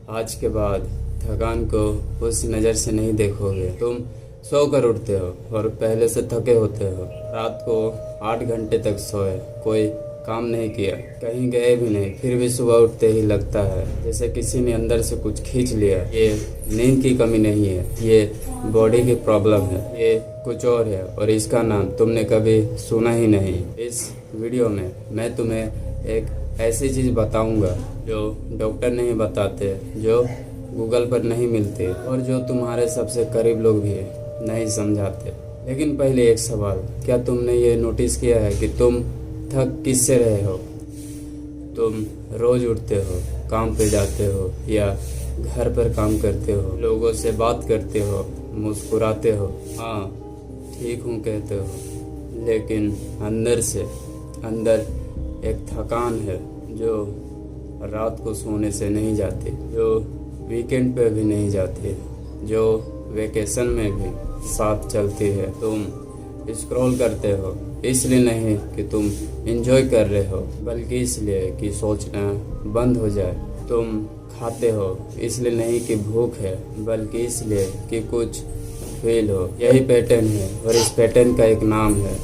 आज के बाद थकान को उस नज़र से नहीं देखोगे। तुम सो कर उठते हो और पहले से थके होते हो। रात को 8 घंटे तक सोए, कोई काम नहीं किया, कहीं गए भी नहीं, फिर भी सुबह उठते ही लगता है जैसे किसी ने अंदर से कुछ खींच लिया। ये नींद की कमी नहीं है, ये बॉडी की प्रॉब्लम है, ये कुछ और है और इसका नाम तुमने कभी सुना ही नहीं। इस वीडियो में मैं तुम्हें एक ऐसी चीज़ बताऊंगा जो डॉक्टर नहीं बताते, जो गूगल पर नहीं मिलते और जो तुम्हारे सबसे करीब लोग भी नहीं समझाते। लेकिन पहले एक सवाल, क्या तुमने ये नोटिस किया है कि तुम थक किससे रहे हो? तुम रोज उठते हो, काम पे जाते हो या घर पर काम करते हो, लोगों से बात करते हो, मुस्कुराते हो, हाँ ठीक हूँ कहते हो, लेकिन अंदर से अंदर एक थकान है जो रात को सोने से नहीं जाती, जो वीकेंड पे भी नहीं जाती, जो वेकेशन में भी साथ चलती है। तुम स्क्रॉल करते हो इसलिए नहीं कि तुम एंजॉय कर रहे हो, बल्कि इसलिए कि सोचना बंद हो जाए। तुम खाते हो इसलिए नहीं कि भूख है, बल्कि इसलिए कि कुछ फील हो। यही पैटर्न है और इस पैटर्न का एक नाम है।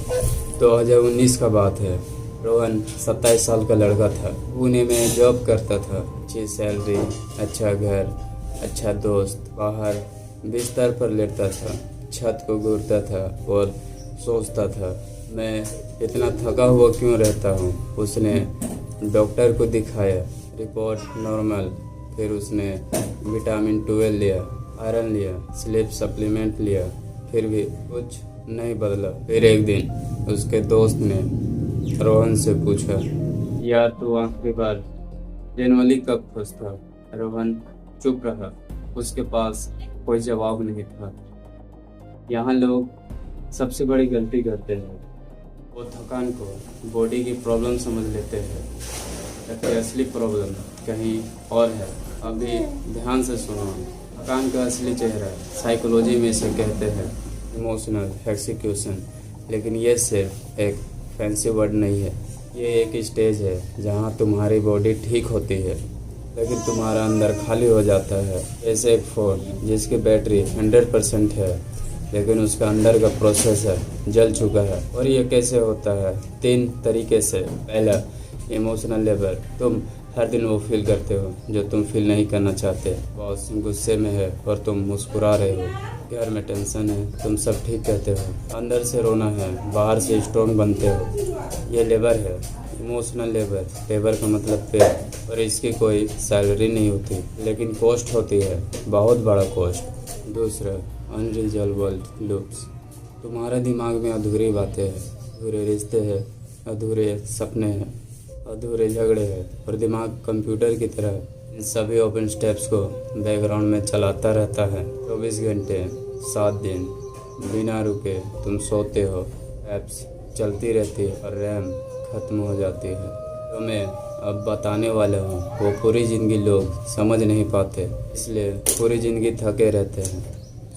2019 का बात है। रोहन 27 साल का लड़का था। पुणे में जॉब करता था, अच्छी सैलरी, अच्छा घर, अच्छा दोस्त। बाहर बिस्तर पर लेटता था, छत को घूरता था और सोचता था, मैं इतना थका हुआ क्यों रहता हूँ। उसने डॉक्टर को दिखाया, रिपोर्ट नॉर्मल। फिर उसने विटामिन 12 लिया, आयरन लिया, स्लीप सप्लीमेंट लिया, फिर भी कुछ नहीं बदला। फिर एक दिन उसके दोस्त ने रोहन से पूछा, यार तू आखिरी बार जनवरी कब खुश था? रोहन चुप रहा, उसके पास कोई जवाब नहीं था। यहाँ लोग सबसे बड़ी गलती करते हैं, वो थकान को बॉडी की प्रॉब्लम समझ लेते हैं, जबकि असली प्रॉब्लम कहीं और है। अभी ध्यान से सुनो। थकान का असली चेहरा साइकोलॉजी में इसे कहते हैं इमोशनल एक्सिक्यूशन, लेकिन ये सिर्फ एक फैंसी वर्ड नहीं है। ये एक स्टेज है जहाँ तुम्हारी बॉडी ठीक होती है, लेकिन तुम्हारा अंदर खाली हो जाता है। जैसे एक फ़ोन जिसकी बैटरी 100% है, लेकिन उसका अंदर का प्रोसेसर जल चुका है। और ये कैसे होता है? 3 तरीके से। पहला, इमोशनल लेवल। तुम हर दिन वो फील करते हो जो तुम फील नहीं करना चाहते। बॉस गुस्से में है और तुम मुस्कुरा रहे हो। घर में टेंशन है, तुम सब ठीक कहते हो। अंदर से रोना है, बाहर से स्ट्रॉन्ग बनते हो। ये लेबर है, इमोशनल लेबर। लेबर का मतलब पे, और इसकी कोई सैलरी नहीं होती, लेकिन कॉस्ट होती है, बहुत बड़ा कॉस्ट। दूसरा, अनरिजॉल्व्ड लूप्स। तुम्हारे दिमाग में अधूरी बातें हैं, अधूरे रिश्ते हैं, अधूरे सपने हैं, अधूरे झगड़े हैं, और दिमाग कंप्यूटर की तरह इन सभी ओपन स्टेप्स को बैकग्राउंड में चलाता रहता है 24 घंटे 7 दिन बिना रुके। तुम सोते हो, ऐप्स चलती रहती है और रैम खत्म हो जाती है। तो मैं अब बताने वाला हूँ वो पूरी ज़िंदगी लोग समझ नहीं पाते, इसलिए पूरी ज़िंदगी थके रहते हैं।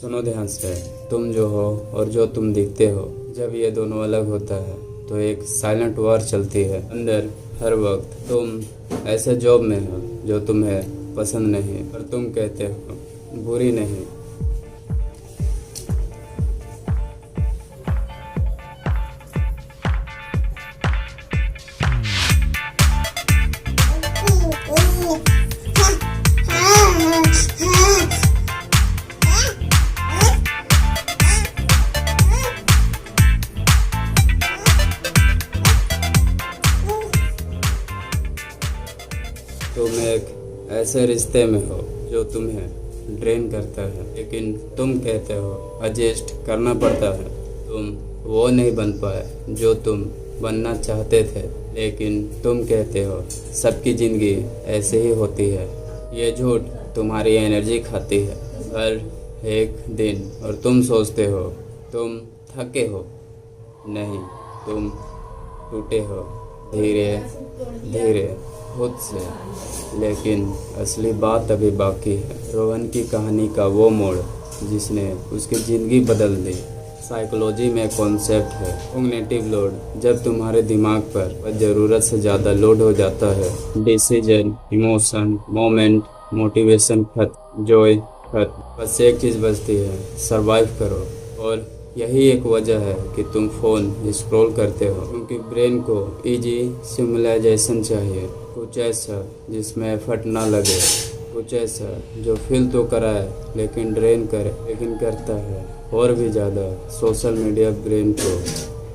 सुनो ध्यान से। तुम जो हो और जो तुम दिखते हो, जब ये दोनों अलग होता है तो एक साइलेंट वॉर चलती है अंदर। हर वक्त तुम ऐसे जॉब में हो जो तुम्हें पसंद नहीं, और तुम कहते हो बुरी नहीं। तुम एक ऐसे रिश्ते में हो जो तुम्हें ड्रेन करता है, लेकिन तुम कहते हो एडजस्ट करना पड़ता है। तुम वो नहीं बन पाए जो तुम बनना चाहते थे, लेकिन तुम कहते हो सबकी ज़िंदगी ऐसे ही होती है। ये झूठ तुम्हारी एनर्जी खाती है हर एक दिन, और तुम सोचते हो तुम थके हो। नहीं, तुम टूटे हो धीरे धीरे खुद से। लेकिन असली बात अभी बाकी है। रोहन की कहानी का वो मोड़ जिसने उसकी ज़िंदगी बदल दी। साइकोलॉजी में कॉन्सेप्ट है कॉग्निटिव लोड। जब तुम्हारे दिमाग पर ज़रूरत से ज़्यादा लोड हो जाता है, डिसीजन, इमोशन, मोमेंट मोटिवेशन खत्म, जॉय खत्म। बस एक चीज़ बचती है, सरवाइव करो। और यही एक वजह है कि तुम फ़ोन स्क्रॉल करते हो, क्योंकि ब्रेन को इजी सिमुलाइजेशन चाहिए। कुछ ऐसा जिसमें एफर्ट ना लगे, कुछ ऐसा जो फील तो कराए लेकिन ड्रेन करे, लेकिन करता है और भी ज़्यादा। सोशल मीडिया ब्रेन को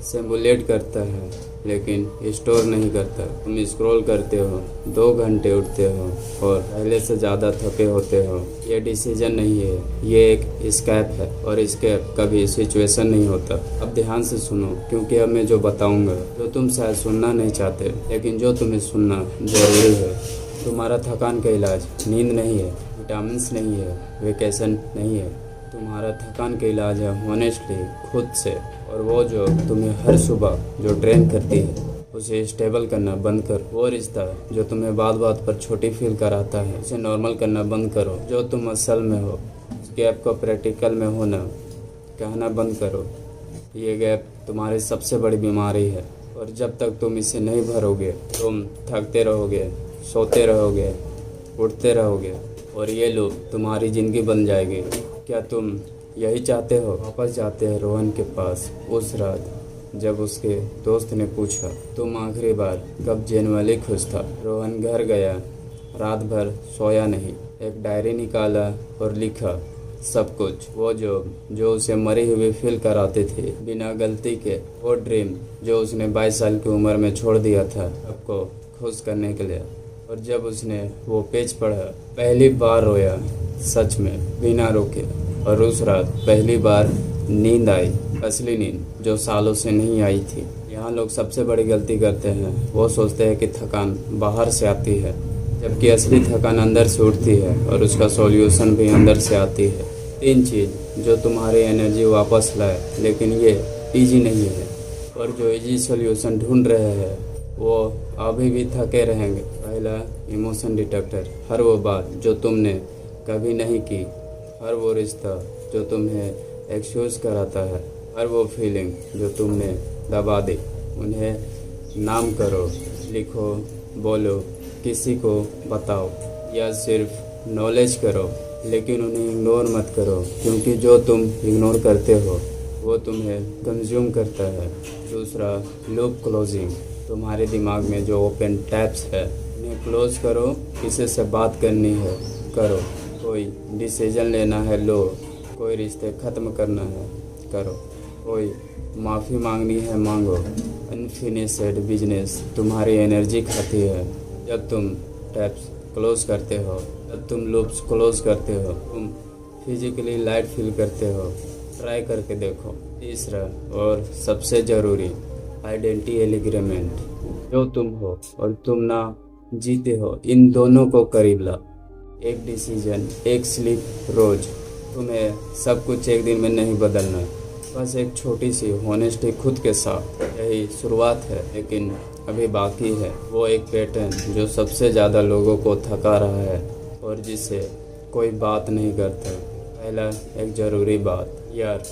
सिमुलेट करता है लेकिन स्टोर नहीं करता। तुम स्क्रॉल करते हो, 2 घंटे उठते हो और पहले से ज़्यादा थके होते हो। ये डिसीजन नहीं है, ये एक स्कैप है, और स्कैप कभी सिचुएशन नहीं होता। अब ध्यान से सुनो, क्योंकि अब मैं जो बताऊंगा, जो तुम शायद सुनना नहीं चाहते, लेकिन जो तुम्हें सुनना जरूरी है। तुम्हारा थकान का इलाज नींद नहीं है, विटामिन नहीं है, वेकेशन नहीं है। तुम्हारा थकान का इलाज है होनेस्टली खुद से। और वो जो तुम्हें हर सुबह जो ड्रेन करती है, उसे स्टेबल करना बंद करो। वो रिश्ता जो तुम्हें बात बात पर छोटी फील कराता है, उसे नॉर्मल करना बंद करो। जो तुम असल में हो, उस गैप को प्रैक्टिकल में होना कहना बंद करो। ये गैप तुम्हारी सबसे बड़ी बीमारी है, और जब तक तुम इसे नहीं भरोगे, तुम थकते रहोगे, सोते रहोगे, उठते रहोगे, और ये लूप तुम्हारी ज़िंदगी बन जाएगी। क्या तुम यही चाहते हो? वापस जाते हैं रोहन के पास उस रात जब उसके दोस्त ने पूछा, तुम आखिरी बार कब जेनुअली खुश था? रोहन घर गया, रात भर सोया नहीं, एक डायरी निकाला और लिखा सब कुछ। वो जो उसे मरी हुई फील कराते थे बिना गलती के, वो ड्रीम जो उसने 22 साल की उम्र में छोड़ दिया था सबको खुश करने के लिए। और जब उसने वो पेज पढ़ा, पहली बार रोया, सच में बिना रोके। और उस रात पहली बार नींद आई, असली नींद जो सालों से नहीं आई थी। यहाँ लोग सबसे बड़ी गलती करते हैं, वो सोचते हैं कि थकान बाहर से आती है, जबकि असली थकान अंदर से उठती है, और उसका सॉल्यूशन भी अंदर से आती है। 3 चीज़ जो तुम्हारी एनर्जी वापस लाए, लेकिन ये इजी नहीं है। और जो इजी सॉल्यूशन ढूंढ रहे हैं वो अभी भी थके रहेंगे। पहला, इमोशन डिटेक्टर। हर वो बात जो तुमने कभी नहीं की, हर वो रिश्ता जो तुम्हें एक्सक्यूज कराता है, हर वो फीलिंग जो तुमने दबा दी, उन्हें नाम करो, लिखो, बोलो, किसी को बताओ, या सिर्फ नॉलेज करो, लेकिन उन्हें इग्नोर मत करो, क्योंकि जो तुम इग्नोर करते हो वो तुम्हें कंज्यूम करता है। दूसरा, लूप क्लोजिंग। तुम्हारे दिमाग में जो ओपन टैप्स है, उन्हें क्लोज करो। किसी से बात करनी है, करो। कोई डिसीजन लेना है, लो। कोई रिश्ते ख़त्म करना है, करो। कोई माफ़ी मांगनी है, मांगो। अनफिनिश्ड बिजनेस तुम्हारी एनर्जी खाती है। जब तुम टैप्स क्लोज करते हो, जब तुम लूप्स क्लोज करते हो, तुम फिजिकली लाइट फील करते हो। ट्राई करके देखो। तीसरा और सबसे ज़रूरी, आइडेंटिटी एलिग्रीमेंट। जो तुम हो और तुम ना जीते हो, इन दोनों को करीब ला। एक डिसीजन, एक स्लीप रोज। तुम्हें सब कुछ एक दिन में नहीं बदलना, बस एक छोटी सी होनेस्टी खुद के साथ। यही शुरुआत है, लेकिन अभी बाकी है। वो एक पैटर्न जो सबसे ज़्यादा लोगों को थका रहा है और जिसे कोई बात नहीं करता। पहला, एक ज़रूरी बात। यार,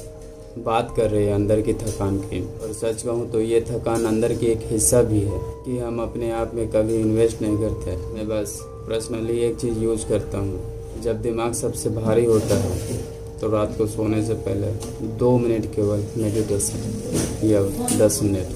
बात कर रहे हैं अंदर की थकान की, और सच कहूँ तो ये थकान अंदर की एक हिस्सा भी है कि हम अपने आप में कभी इन्वेस्ट नहीं करते। मैं बस पर्सनली एक चीज़ यूज करता हूँ। जब दिमाग सबसे भारी होता है तो रात को सोने से पहले 2 मिनट केवल मेडिटेशन या 10 मिनट,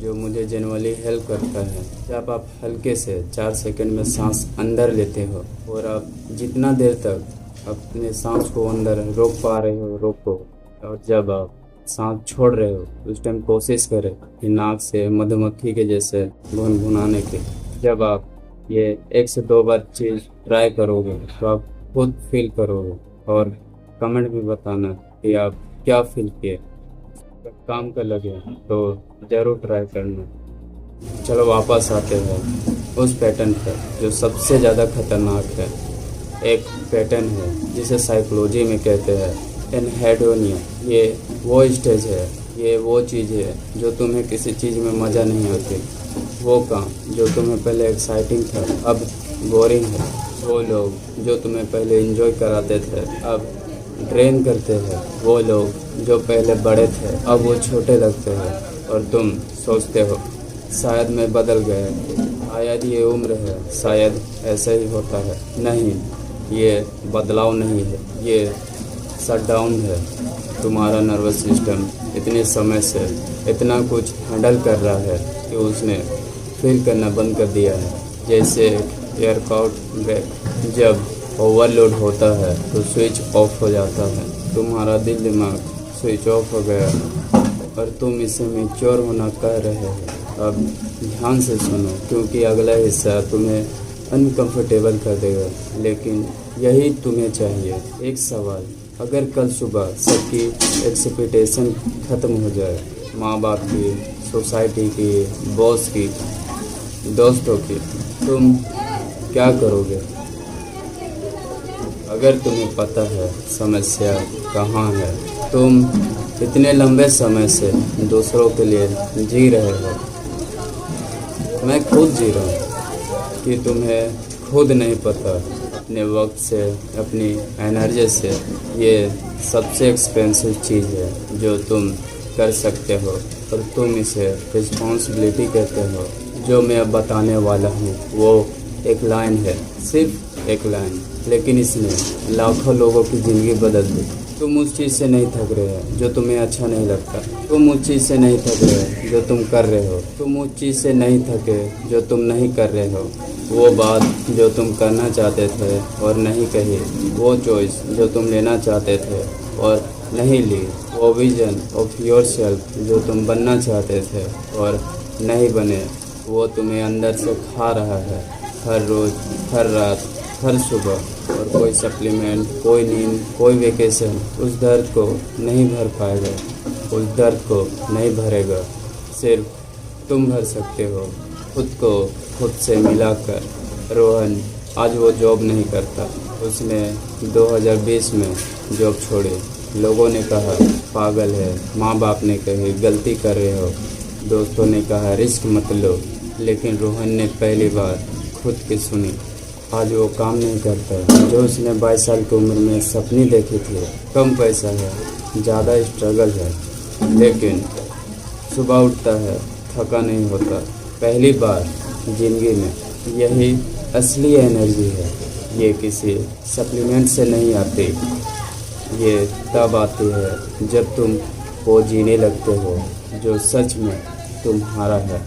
जो मुझे जनरली हेल्प करता है। जब आप हल्के से 4 सेकंड में सांस अंदर लेते हो, और आप जितना देर तक अपने सांस को अंदर रोक पा रहे हो, रोको। और जब आप सांस छोड़ रहे हो, उस टाइम कोशिश करें कि नाक से मधुमक्खी के जैसे गुनगुनाने की। जब आप ये 1 से 2 बार चीज़ ट्राई करोगे तो आप खुद फील करोगे, और कमेंट में बताना कि आप क्या फील किए। अगर काम का लगे तो ज़रूर ट्राई करना। चलो वापस आते हैं उस पैटर्न पर जो सबसे ज़्यादा खतरनाक है। एक पैटर्न है जिसे साइकोलॉजी में कहते हैं एनहेडोनिया। ये वो स्टेज है, ये वो चीज़ है जो तुम्हें किसी चीज़ में मज़ा नहीं आती। वो काम जो तुम्हें पहले एक्साइटिंग था अब बोरिंग है। वो लोग जो तुम्हें पहले एंजॉय कराते थे अब ड्रेन करते हैं। वो लोग जो पहले बड़े थे अब वो छोटे लगते हैं। और तुम सोचते हो शायद मैं बदल गया, शायद ये उम्र है, शायद ऐसा ही होता है। नहीं, ये बदलाव नहीं है, ये शटडाउन है। तुम्हारा नर्वस सिस्टम इतने समय से इतना कुछ हैंडल कर रहा है कि उसने फील करना बंद कर दिया है। जैसे एयरक्राफ्ट ब्रेक जब ओवरलोड होता है तो स्विच ऑफ हो जाता है। तुम्हारा दिल दिमाग स्विच ऑफ हो गया और तुम इसे मैच्योर होना कह रहे हो। अब ध्यान से सुनो, क्योंकि अगला हिस्सा तुम्हें अनकंफर्टेबल कर देगा, लेकिन यही तुम्हें चाहिए। एक सवाल, अगर कल सुबह सबकी एक्सपेक्टेशन ख़त्म हो जाए, माँ बाप की, सोसाइटी की, बॉस की, दोस्तों की, तुम क्या करोगे? अगर तुम्हें पता है समस्या कहाँ है, तुम इतने लंबे समय से दूसरों के लिए जी रहे हो। मैं खुद जी रहा हूँ कि तुम्हें खुद नहीं पता। अपने वक्त से, अपनी एनर्जी से, ये सबसे एक्सपेंसिव चीज़ है जो तुम कर सकते हो, और तुम इसे रिस्पॉन्सिबिलिटी कहते हो। जो मैं अब बताने वाला हूँ वो एक लाइन है, सिर्फ एक लाइन, लेकिन इसने लाखों लोगों की ज़िंदगी बदल दी। तुम उस चीज़ से नहीं थक रहे हो जो तुम्हें अच्छा नहीं लगता। तुम उस चीज़ से नहीं थक रहे जो तुम कर रहे हो। तुम उस चीज़ से नहीं थके जो तुम नहीं कर रहे हो। वो बात जो तुम करना चाहते थे और नहीं कही, वो चॉइस जो तुम लेना चाहते थे और नहीं ली, वो विजन ऑफ योर सेल्फ जो तुम बनना चाहते थे और नहीं बने, वो तुम्हें अंदर से खा रहा है हर रोज़, हर रात, हर सुबह। और कोई सप्लीमेंट, कोई नींद, कोई वेकेशन उस दर्द को नहीं भर पाएगा, उस दर्द को नहीं भरेगा। सिर्फ तुम भर सकते हो, खुद को खुद से मिलाकर। रोहन आज वो जॉब नहीं करता। उसने 2020 में जॉब छोड़ी। लोगों ने कहा पागल है, माँ बाप ने कही गलती कर रहे हो, दोस्तों ने कहा रिस्क मत लो, लेकिन रोहन ने पहली बार खुद की सुनी। आज वो काम नहीं करता जो उसने 22 साल की उम्र में सपने देखे थे। कम पैसा है, ज़्यादा स्ट्रगल है, लेकिन सुबह उठता है, थका नहीं होता। पहली बार ज़िंदगी में यही असली एनर्जी है। ये किसी सप्लीमेंट से नहीं आती, ये तब आती है जब तुम वो जीने लगते हो जो सच में तुम्हारा है।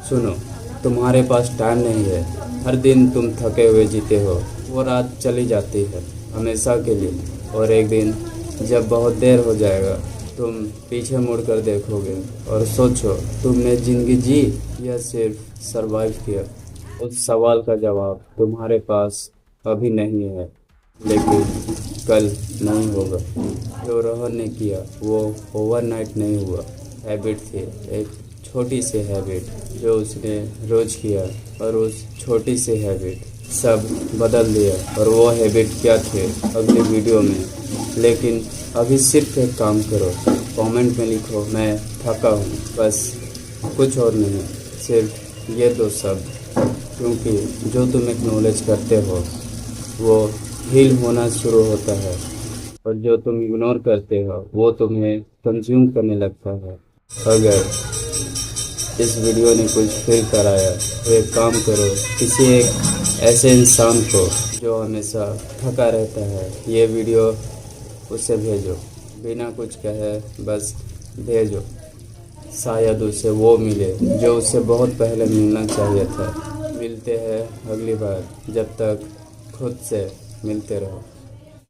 सुनो, तुम्हारे पास टाइम नहीं है। हर दिन तुम थके हुए जीते हो, वो रात चली जाती है हमेशा के लिए, और एक दिन जब बहुत देर हो जाएगा तुम पीछे मुड़कर देखोगे और सोचो तुमने ज़िंदगी जी या सिर्फ सरवाइव किया। उस सवाल का जवाब तुम्हारे पास अभी नहीं है, लेकिन कल नहीं होगा। जो रोहन ने किया वो ओवरनाइट नहीं हुआ। हैबिट थी, एक छोटी सी हैबिट जो उसने रोज़ किया, और उस छोटी सी हैबिट सब बदल दिया। और वो हैबिट क्या थे अगली वीडियो में। लेकिन अभी सिर्फ एक काम करो, कमेंट में लिखो मैं थका हूँ, बस कुछ और नहीं, सिर्फ ये दो शब्द। क्योंकि जो तुम एक्नॉलेज करते हो वो हील होना शुरू होता है, और जो तुम इग्नोर करते हो वो तुम्हें कंज्यूम करने लगता है। अगर इस वीडियो ने कुछ फील कराया तो एक काम करो, किसी एक ऐसे इंसान को जो हमेशा थका रहता है, ये वीडियो उसे भेजो, बिना कुछ कहे बस भेजो। शायद उसे वो मिले जो उसे बहुत पहले मिलना चाहिए था। मिलते हैं अगली बार, जब तक खुद से मिलते रहो।